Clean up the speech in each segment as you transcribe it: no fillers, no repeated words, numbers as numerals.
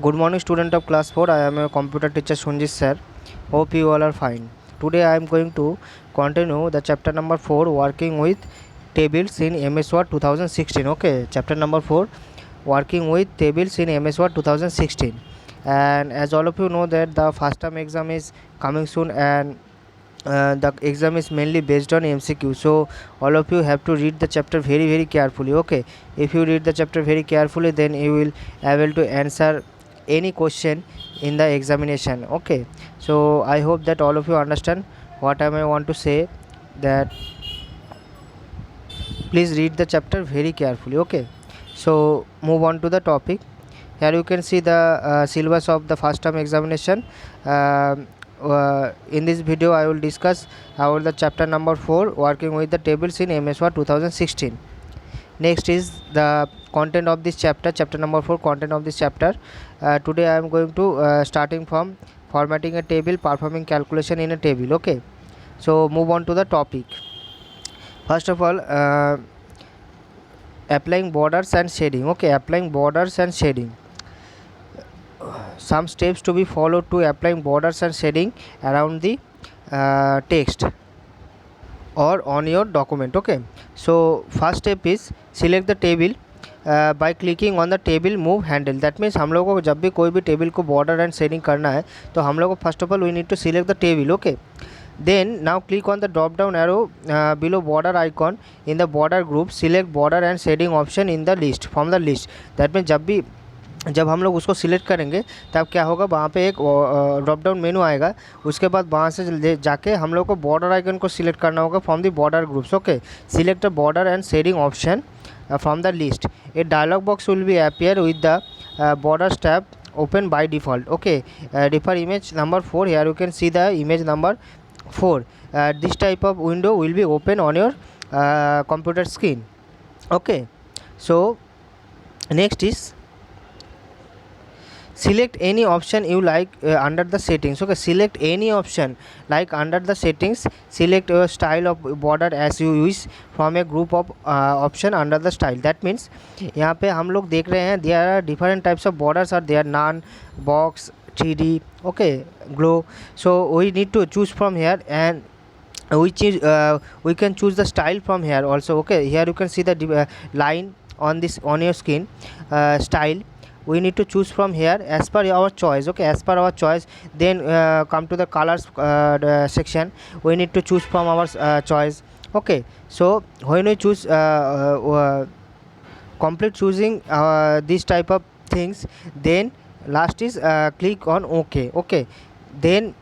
Good morning, student of class 4. I am a computer teacher Sunjit sir. Hope you all are fine. Today I am going to continue the chapter number 4, working with tables in MS Word 2016. Okay, chapter number 4, working with tables in MS Word 2016. And as all of you know that the first term exam is coming soon, and the exam is mainly based on MCQ, so all of you have to read the chapter very carefully. Okay, if you read the chapter very carefully, then you will able to answer any question in the examination. Okay, so I hope that all of you understand what I want to say, that please read the chapter very carefully. Okay, so move on to the topic. Here you can see the syllabus of the first term examination. In this video I will discuss about the chapter number 4, working with the tables in MS Word 2016. Next is the content of this chapter, chapter number 4, content of this chapter. Today I am going to starting from formatting a table, performing calculation in a table. Okay, so move on to the topic. First of all, applying borders and shading. Okay, applying borders and shading. Some steps to be followed to applying borders and shading around the text or on your document. Okay, so first step is select the table by clicking on the table move handle. That means हम लोगों को जब भी कोई भी table को border and shading करना है तो हम लोग को first of all we need to select the table. Okay, then now click on the drop down arrow below border icon. In the border group, select border and shading option in the list from the list. That means जब हम लोग उसको select करेंगे तब क्या होगा, वहाँ पे एक ड्रॉप डाउन मेनू आएगा. उसके बाद वहाँ से जाके हम लोग को बॉर्डर आइकन को सिलेक्ट करना होगा from the border groups. Okay, select border and shading option from the list. A dialog box will be appear with the borders tab open by default. Okay, refer image number 4. Here you can see the image number 4. This type of window will be open on your computer screen. Okay, so next is select any option you like under the settings. Okay, select any option like under the settings. Select your style of border as you wish from a group of option under the style. That means यहाँ पे हम लोग देख रहे हैं there are different types of borders are there, none, box, 3D, okay, glow. So we need to choose from here, and we can choose the style from here also. Okay, here you can see the line on this on your screen. Style we need to choose from here as per our choice. Okay, as per our choice. Then come to the colors section. We need to choose from our choice. Okay, so when we choose complete choosing this type of things, then last is click on OK. Okay, then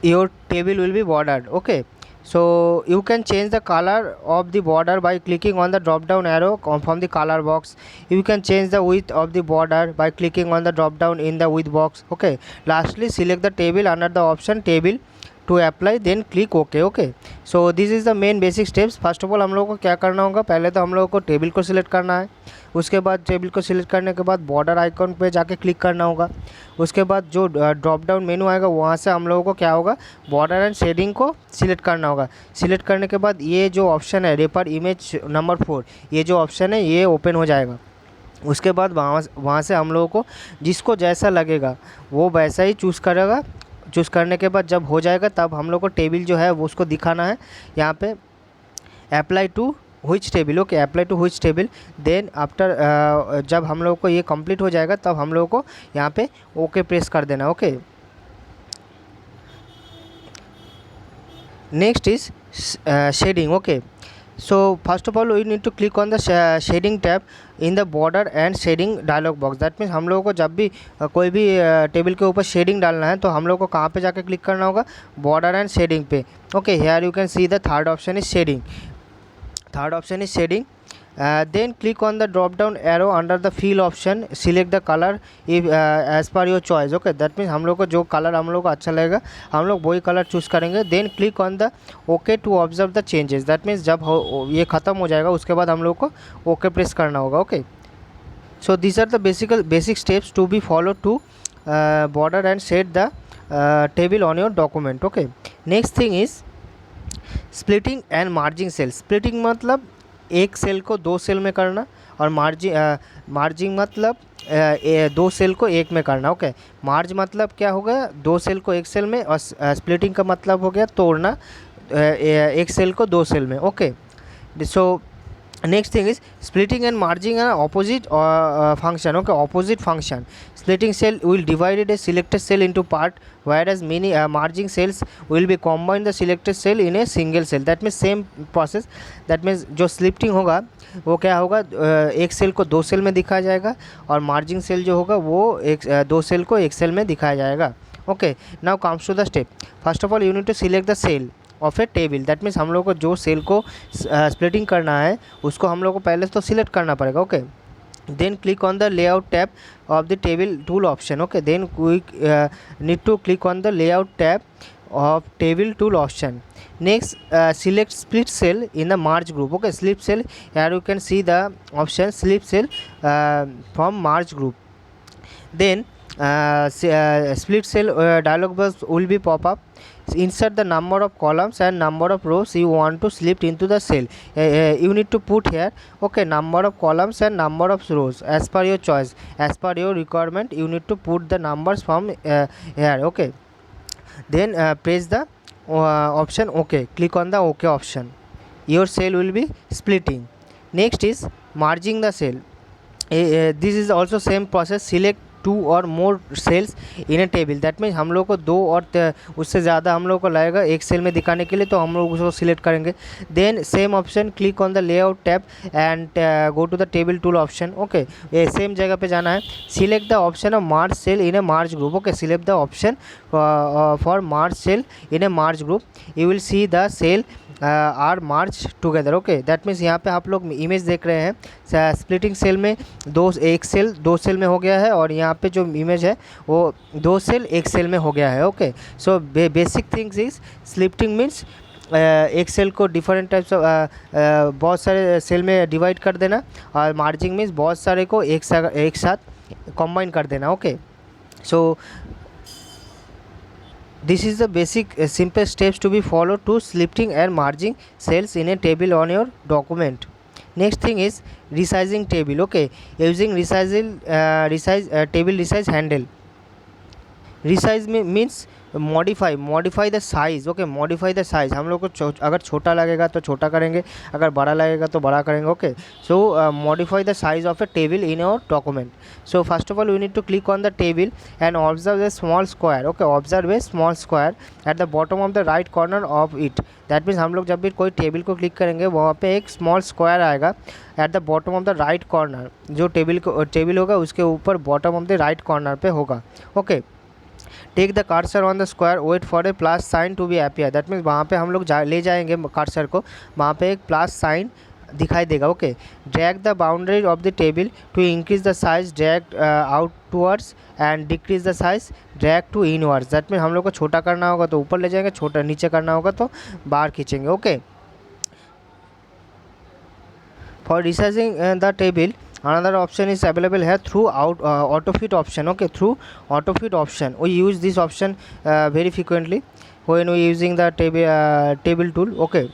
your table will be bordered. Okay, so you can change the color of the border by clicking on the drop down arrow from the color box. You can change the width of the border by clicking on the drop down in the width box. Okay, lastly select the table under the option table to apply, then click OK. Okay, so this is the main basic steps. First of all हम लोगों को क्या करना होगा, पहले तो हम लोगों को टेबल को सिलेक्ट करना है. उसके बाद टेबल को सिलेक्ट करने के बाद बॉर्डर आइकॉन पे जाके क्लिक करना होगा. उसके बाद जो ड्रॉप डाउन मेनू आएगा वहाँ से हम लोगों को क्या होगा, बॉर्डर एंड शेडिंग को सिलेक्ट करना होगा. सिलेक्ट करने के बाद ये जो ऑप्शन है रेफर इमेज नंबर 4, ये जो ऑप्शन है ये ओपन हो जाएगा. उसके बाद वहाँ से हम लोगों को जिसको जैसा लगेगा वो वैसा ही चूज़ करेगा. चूज़ करने के बाद जब हो जाएगा तब हम लोग को टेबल जो है वो उसको दिखाना है यहाँ पे apply to which table. Okay, apply to which table. Then after जब हम लोग को ये कंप्लीट हो जाएगा तब हम लोग को यहाँ पे ओके प्रेस कर देना. Okay, next is shading. Okay, so first of all we need to click on the shading tab in the border and shading dialog box. that means हम लोगों को जब भी कोई भी टेबल के ऊपर शेडिंग डालना है तो हम लोगों को कहाँ पे जाके क्लिक करना होगा, बॉर्डर एंड शेडिंग पे. Okay, here you can see the third option is shading. Third option is shading. Then click on the drop down arrow under the fill option. Select the color if as per your choice. Okay, that means हम लोग को जो colour हम लोग को अच्छा लगेगा हम लोग वही कलर चूज़ करेंगे. Then click on the OK to observe the changes. that means जब ये ख़त्म हो जाएगा उसके बाद हम लोग को OK प्रेस करना होगा. Okay, so these are the basic steps to be followed to border and shade the table on your document. Okay, next thing is splitting and merging cells. splitting मतलब एक सेल को दो cell में करना, और margin मतलब दो cell को एक में करना। ओके, मार्ज मतलब क्या हो गया, दो सेल को एक सेल में, और स्प्लिटिंग का मतलब हो गया तोड़ना एक सेल को दो सेल में। Okay, so next thing is splitting and merging are opposite function. Okay, opposite function. Splitting cell will divide a selected cell into part, whereas many merging cells will be combine the selected cell in a single cell. That means same process. That means जो splitting होगा वो क्या होगा, एक cell को दो cell में दिखाया जाएगा, और मार्जिंग सेल जो होगा वो एक दो सेल को एक सेल में दिखाया जाएगा। Okay, now comes to the step. First of all you need to select the cell of a table. That means हम लोग को जो सेल को स्प्लिटिंग करना है उसको हम लोग को पहले तो सिलेक्ट करना पड़ेगा। Okay, then click on the layout tab of the table tool option. Okay, then we need to click on the layout tab of table tool option. Next, select split cell in the merge group. Okay, split cell, here you can see the option split cell from merge group. Then split cell dialog box will be pop up. Insert the number of columns and number of rows you want to split into the cell. You need to put here, okay, number of columns and number of rows as per your choice, as per your requirement. You need to put the numbers from here. Okay, then press the option OK. Click on the OK option. Your cell will be splitting. Next is merging the cell. This is also same process. Select two or more cells in a table. That means हम लोग को दो और उससे ज़्यादा हम लोग को लगेगा एक सेल में दिखाने के लिए, तो हम लोग उसको सिलेक्ट करेंगे। Then same option, click on the layout tab and go to the table tool option. Okay, ये सेम जगह पे जाना है। Select the option of merge cell in a merge group. Okay, select the option for merge cell in a merge group. You will see the cell are merged together. Okay, that means यहाँ पे आप लोग image देख रहे हैं splitting cell में एक cell दो सेल में हो गया है, और यहाँ पे जो इमेज है वो दो सेल एक सेल में हो गया है। Okay, so basic things is splitting means एक सेल को डिफरेंट टाइप्स ऑफ बहुत सारे सेल में डिवाइड कर देना, और मार्जिंग मीन्स बहुत सारे को एक साथ कंबाइन कर देना। Okay, so this is the basic simple steps to be followed to splitting and merging cells in a table on your document. Next thing is resizing table. Okay, using table resize handle. Resize means modify the size. Okay, modify the size. हम लोग को अगर छोटा लगेगा तो छोटा करेंगे, अगर बड़ा लगेगा तो बड़ा करेंगे। Okay, so modify the size of a table in your document. So first of all you need to click on the table and observe a small square. Okay, observe a small square at the bottom of the right corner of it. That means हम लोग जब भी कोई table को click करेंगे वहाँ पे एक स्मॉल स्क्वायर आएगा at the bottom of the right corner. जो टेबल होगा उसके ऊपर bottom of the right corner पे होगा। Okay, take the cursor on the square, wait for a plus sign to be appear. That means वहाँ पे हम लोग ले जाएंगे कर्सर को, वहाँ पे एक प्लस साइन दिखाई देगा। Okay, drag the boundary of the table to increase the size, drag outwards and decrease the size, drag to inwards. That means हम लोग को छोटा करना होगा तो ऊपर ले जाएंगे, छोटा नीचे करना होगा तो बाहर खींचेंगे। Okay, for resizing the table another option is available here through auto fit option. Okay, through auto fit option we use this option very frequently when we using the table tool. Okay,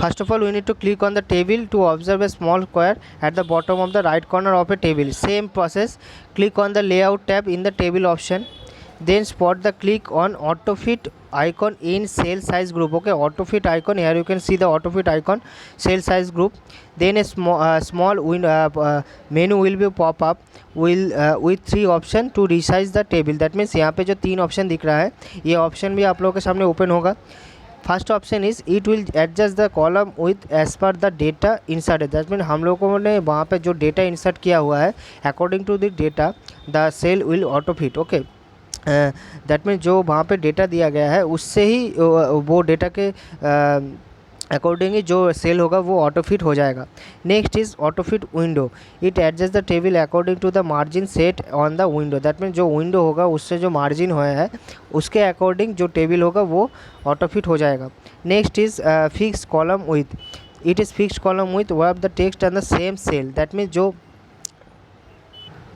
first of all we need to click on the table to observe a small square at the bottom of the right corner of a table. Same process, click on the layout tab in the table option, then spot the click on auto fit icon in cell size group. Okay, auto fit icon, here you can see the auto fit icon, cell size group. Then a small menu will be pop up with three option to resize the table. That means यहाँ पे जो तीन option दिख रहा है ये option भी आप लोगों के सामने ओपन होगा। First option is it will adjust the column width as per the data inserted. That mean हम लोगों ने वहाँ पे जो डेटा इंसर्ट किया हुआ है according to the data the cell will auto fit. Okay, that mean जो वहाँ पे डेटा दिया गया है उससे ही वो डेटा के अकॉर्डिंगली जो सेल होगा वो ऑटो फिट हो जाएगा। Next is auto fit window, it adjust the table according to the margin set on the window. That mean जो विंडो होगा उससे जो मार्जिन हुआ है उसके अकॉर्डिंग जो टेबल होगा वो ऑटो फिट हो जाएगा। Next is fix column width, it is fix column width one of the text and the same cell. That mean जो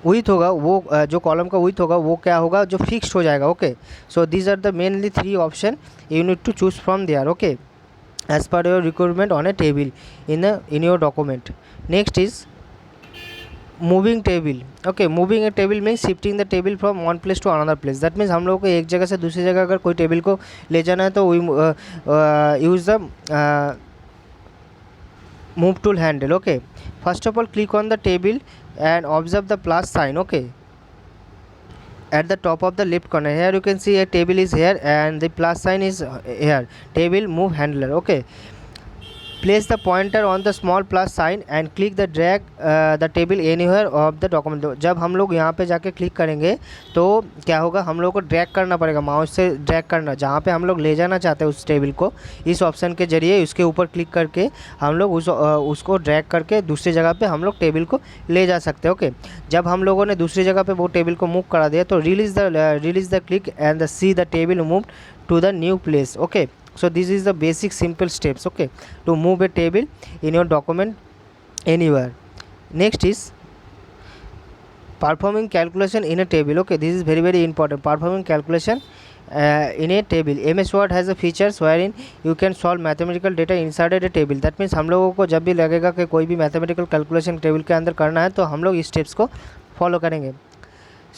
विथ होगा वो जो कॉलम का विथ होगा वो क्या होगा, जो फिक्स्ड हो जाएगा। Okay, so these are the mainly three option you need to choose from there. Okay, as per your requirement on a table in your document. Next is moving table, okay, moving a table means shifting the table from one place to another place. That means हम लोगों को एक जगह से दूसरी जगह अगर कोई टेबल को ले जाना है तो we use the move tool handle. Okay, first of all click on the table and observe the plus sign, okay, at the top of the left corner. Here you can see a table is here and the plus sign is here, table move handler, okay. Place the pointer on the small plus sign and click the drag the table anywhere of the document। जब हम लोग यहाँ पे जाके click करेंगे तो क्या होगा, हम लोग को ड्रैग करना पड़ेगा, माउस से ड्रैग करना, जहाँ पे हम लोग ले जाना चाहते हैं उस टेबल को, इस ऑप्शन के जरिए उसके ऊपर क्लिक करके हम लोग उसको ड्रैग करके दूसरी जगह पे हम लोग टेबल को ले जा सकते हैं। ओके, जब हम लोगों ने दूसरी जगह पे वो टेबल को मूव करा दिया तो release the click and see the table move to the new place. Okay, so this is the basic simple steps, okay, to move a table in your document anywhere. Next is performing calculation in a table. Okay, this is very important, performing calculation in a table. MS Word has a features wherein you can solve mathematical data inside a table. that means हम लोगों को जब भी लगेगा कि कोई भी mathematical calculation table के अंदर करना है तो हम लोग इस स्टेप्स को फॉलो करेंगे।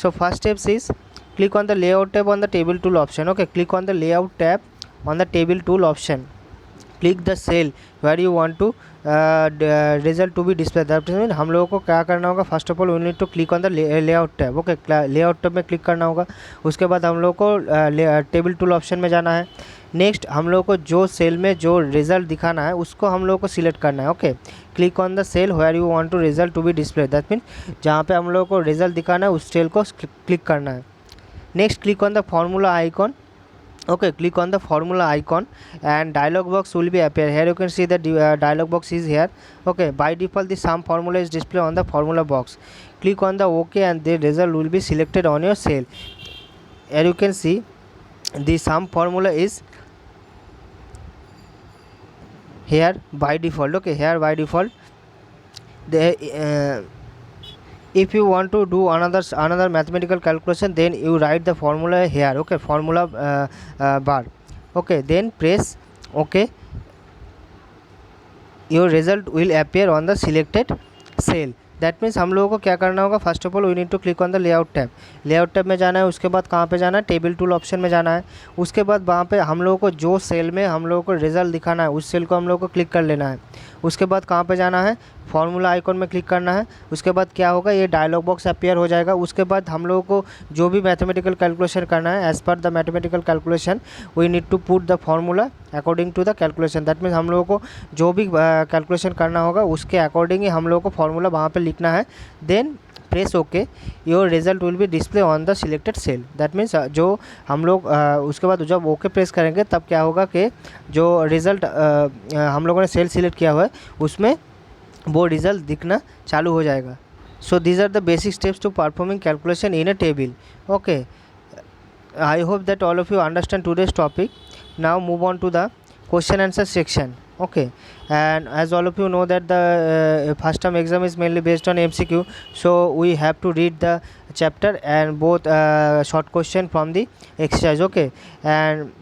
so first steps is click on the layout tab on the table tool option। okay, click on the layout tab on the table tool option, click the cell where you want to result to be displayed। that means हम लोगों को क्या करना होगा, first of all we need to click on the layout tab. Okay, layout tab में click करना होगा, उसके बाद हम लोग को टेबल टूल ऑप्शन में जाना है। नेक्स्ट हम लोग को जो सेल में जो रिजल्ट दिखाना है उसको हम लोग को सिलेक्ट करना है। Okay, click on the cell where you want to result to be display. That mean जहाँ पे हम लोग को रिजल्ट दिखाना है उस सेल को क्लिक करना है। Next click on the formula icon. okay, click on the formula icon and dialog box will be appear। here you can see the dialog box is here। okay, by default the sum formula is displayed on the formula box। click on the ok and the result will be selected on your cell। here you can see the sum formula is here by default। okay, here by default the if you want to do another mathematical calculation then you write the formula here। okay, formula bar। okay, then press ok, your result will appear on the selected cell। That means हम लोगों को क्या करना होगा, first of all we need to click on the layout tab. Layout tab में जाना है, उसके बाद कहाँ पे जाना है, टेबल टूल ऑप्शन में जाना है। उसके बाद वहाँ पे हम लोगों को जो सेल में हम लोगों को रिजल्ट दिखाना है उस सेल को हम लोगों को क्लिक कर लेना है। उसके बाद कहाँ पे जाना है, फार्मूला आइकॉन में क्लिक करना है। उसके बाद क्या होगा, ये डायलॉग बॉक्स अपीयर हो जाएगा। उसके बाद हम लोगों को जो भी मैथमेटिकल कैलकुलेशन करना है as per the mathematical calculation we need to put the formula according to the calculation. That means हम लोगों को जो भी कैलकुलेशन करना होगा उसके अकॉर्डिंग ही हम लोगों को फार्मूला वहाँ पे लिखना है। Then press okay, your result will be display on the selected cell. That means जो हम लोग उसके बाद जब ओके प्रेस करेंगे तब क्या होगा कि जो रिज़ल्ट हम लोगों ने सेल सिलेक्ट किया हुआ है उसमें वो रिज़ल्ट दिखना चालू हो जाएगा। So these are the basic steps to performing calculation in a table. Okay, I hope that all of you understand today's topic. Now move on to the question answer section। okay, and as all of you know that the first term exam is mainly based on MCQ, so we have to read the chapter and both short question from the exercise। okay, and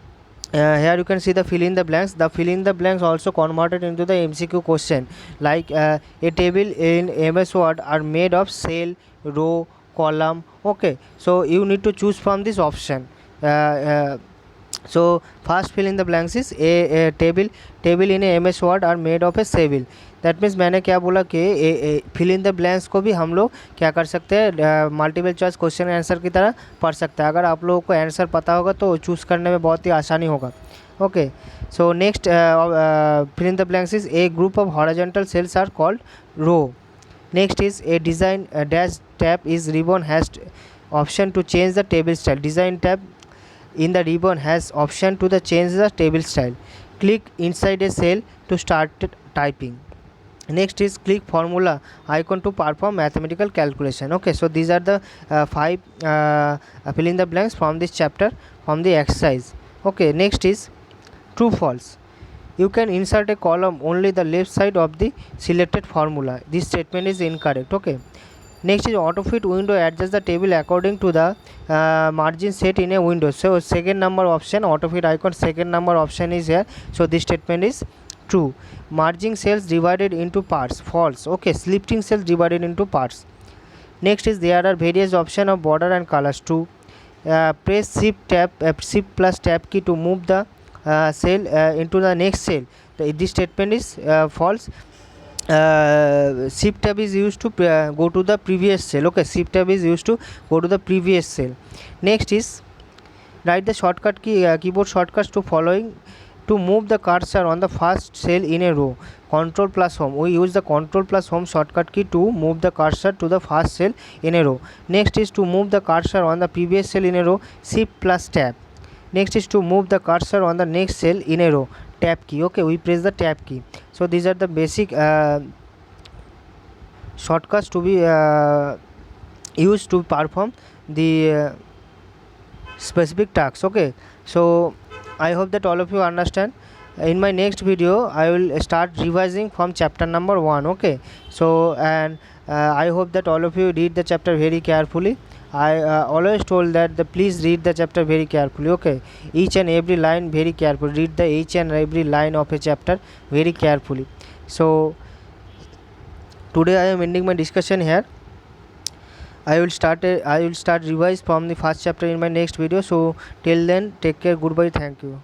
here you can see the fill in the blanks। the fill in the blanks also converted into the MCQ question, like a table in MS Word are made of cell, row, column। okay, so you need to choose from this option। so first fill in the blanks is a table in a MS Word are made of a cell। That means मैंने क्या बोला कि fill in the blanks को भी हम लोग क्या कर सकते हैं, मल्टीपल चॉइस क्वेश्चन आंसर की तरह पढ़ सकते हैं। अगर आप लोगों को आंसर पता होगा तो चूज़ करने में बहुत ही आसानी होगा। Okay, so next fill in the blanks is a group of horizontal cells are called row. Next is a design dash tab is ribbon has option to change the table style. Design tab in the ribbon has option to the change the table style। click inside a cell to start typing। next is click formula icon to perform mathematical calculation। okay, so these are the 5 fill in the blanks from this chapter from the exercise। okay, next is true false। you can insert a column only the left side of the selected formula। this statement is incorrect। okay, next is auto fit window adjust the table according to the margin set in a window। so second number option auto fit icon, second number option is here, so this statement is true। margin cells divided into parts, false। okay, shifting cells divided into parts, Next is there are various option of border and colors. To press shift plus tab key to move the cell into the next cell. This statement is false. Shift tab is used to go to the previous cell. Okay, shift tab is used to go to the previous cell. Next is write the shortcut key keyboard shortcuts to following to move the cursor on the first cell in a row. Control plus home, we use the control plus home shortcut key to move the cursor to the first cell in a row. Next is to move the cursor on the previous cell in a row, shift plus tab. Next is to move the cursor on the next cell in a row, tab key. Okay, we press the tab key. So these are the basic shortcuts to be used to perform the specific tasks. Okay, so I hope that all of you understand. In my next video I will start revising from chapter number 1. Okay, so and I hope that all of you read the chapter very carefully. I always told that please read the chapter very carefully. Okay, each and every line very carefully, read the each and every line of a chapter very carefully. So today I am ending my discussion here. I will start revise from the first chapter in my next video. So till then, take care, goodbye, thank you.